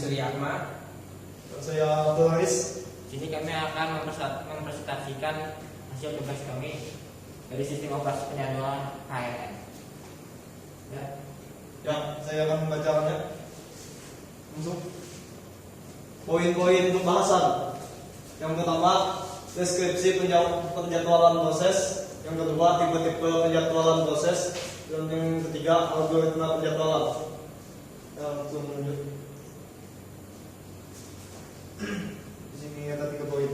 Surya Ahmad. Dan saya Abdul Haris. Sini kami akan mempresentasikan hasil tugas kami dari sistem operasi penyaluran HRN. Ya, saya akan membacakannya. Langsung. Poin-poin pembahasan. Yang pertama, deskripsi penjadwalan proses. Yang kedua, tipe-tipe penjadwalan proses. Dan yang ketiga, algoritma penjadwalan. Ya, langsung lanjut. Di sini ada 3 poin.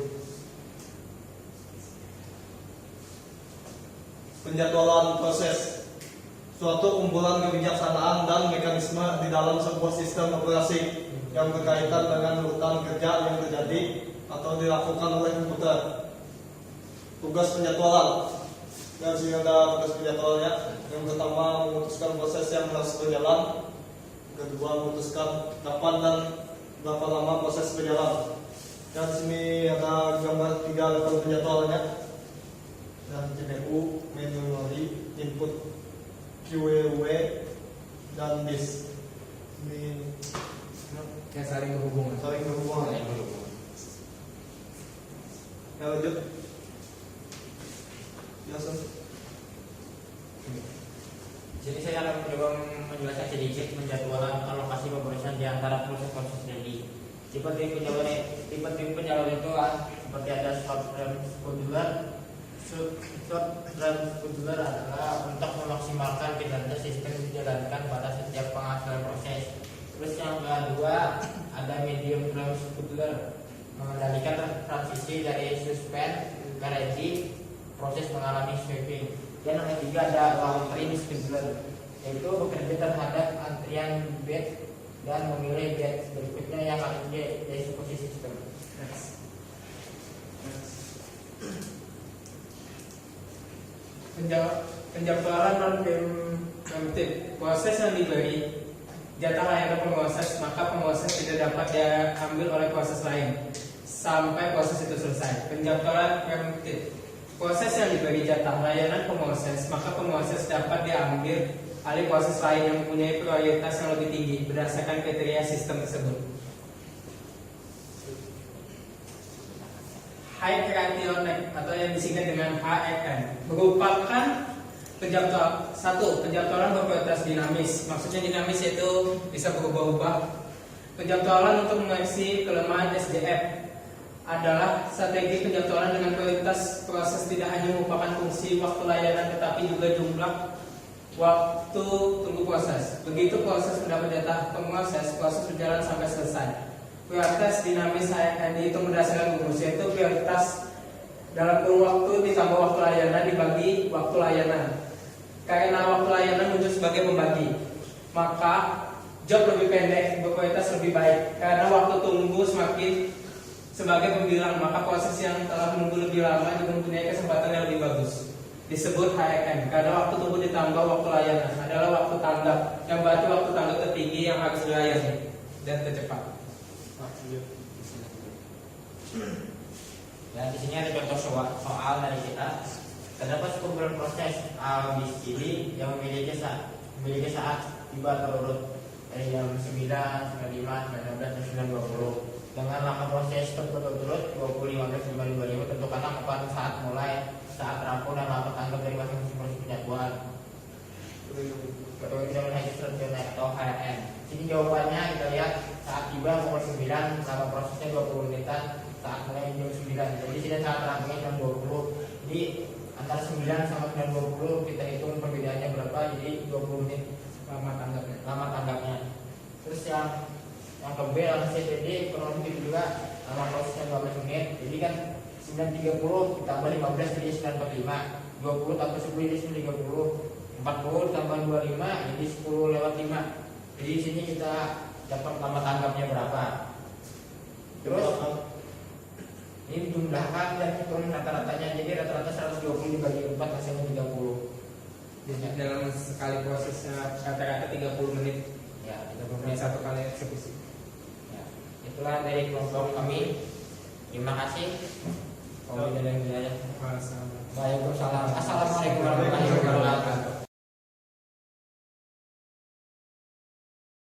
Penjadwalan proses, suatu kumpulan kebijaksanaan dan mekanisme di dalam sebuah sistem operasi yang berkaitan dengan urutan kerja yang terjadi atau dilakukan oleh komputer. Tugas penjadwalan. Dan sini ada tugas penjadwalannya. Yang pertama, memutuskan proses yang harus berjalan. Yang kedua, memutuskan kapan dan berapa lama proses berjalan. Dan sini ada gambar 3 level penjadwalannya. Dan CPU, memory, input, QEW, dan disk. Ini Yang saling berhubungan. saling berhubungan. Ya, lanjut. Biasa. Jadi saya akan mencoba menjelaskan sedikit penjadwalan alokasi pemrosesan di antara proses-proses tadi. Tipe penyaluran itu seperti ada short run scheduler. Short run scheduler adalah untuk memaksimalkan kinerja sistem dijalankan pada setiap penghasilan proses. Terus yang kedua ada medium run scheduler, mengendalikan transisi dari suspend ke ready, proses mengalami sweeping. Dan yang ketiga ada long train scheduler, yaitu bekerja terhadap antrian batch dan memilih batch berikutnya yang akan dieksekusi sistem. Penjadwalan non-preemptive, proses yang diberi jatah layanan pemproses, maka pemproses tidak dapat diambil oleh proses lain sampai proses itu selesai. Penjadwalan preemptive, proses yang diberi jatah layanan pemproses, maka pemproses dapat diambil alih proses lain yang mempunyai prioritas yang lebih tinggi berdasarkan kriteria sistem tersebut. High Criterion atau yang disingkat dengan HRN merupakan penjadwalan berprioritas dinamis. Maksudnya dinamis yaitu bisa berubah-ubah. Penjadwalan untuk mengoreksi kelemahan SDF adalah strategi penjadwalan dengan prioritas proses tidak hanya merupakan fungsi waktu layanan tetapi juga jumlah waktu tunggu proses. Begitu proses mendapat jatah pemproses, proses berjalan sampai selesai. Prioritas dinamis HRN itu berdasarkan rumus, yaitu prioritas dalam kurun waktu ditambah waktu layanan dibagi waktu layanan. Karena waktu layanan muncul sebagai pembagi, maka job lebih pendek, berkualitas lebih baik. Karena waktu tunggu semakin sebagai pembilang, maka proses yang telah menunggu lebih lama juga mempunyai kesempatan yang lebih bagus. Disebut HRN karena waktu tunggu ditambah waktu layanan adalah waktu tanggap, yang berarti waktu tanggap tertinggi yang harus dilayani dan tercepat. Ya, di sini ada contoh soal dari kita. Terdapat kumpulan proses A, B, C, D yang memiliki saat tiba terurut dari jam 9, 95, 19, dan 9.20 dengan lama proses berturut-turut 20, 15, 5, 25. Tentukanlah kapan saat mulai, saat rampung, dan lama tanggap dari masing-masing proses penjadwalan. Atau HRN. Jadi jawabannya kita lihat saat tiba pukul 9, lama prosesnya 20 menitan, saat mulai jam 9. Jadi sini saat rampungnya jam 20. Jadi antara 9 sama 9.20 kita hitung perbedaannya berapa, jadi 20 menit Lama tanggapnya. Terus yang ke B adalah CPD kurang lebih juga lama prosesnya 15 menit. Jadi kan 9.30 ditambah 15 jadi 9.45, 20 tambah 10 jadi 9.30, 40 tambah 25 jadi 10/5. Jadi di sini kita dapat lama tanggapnya berapa. Terus ini jumlahkan dan hitung rata-ratanya. Jadi rata-rata 120 dibagi 4 hasilnya 30. Dalam sekali prosesnya rata-rata 30 menit. Ya, 30 menit. Satu kali eksekusi. Ya, itulah dari kelompok kami. Terima kasih. Waalaikumsalam. Assalamualaikum warahmatullahi wabarakatuh.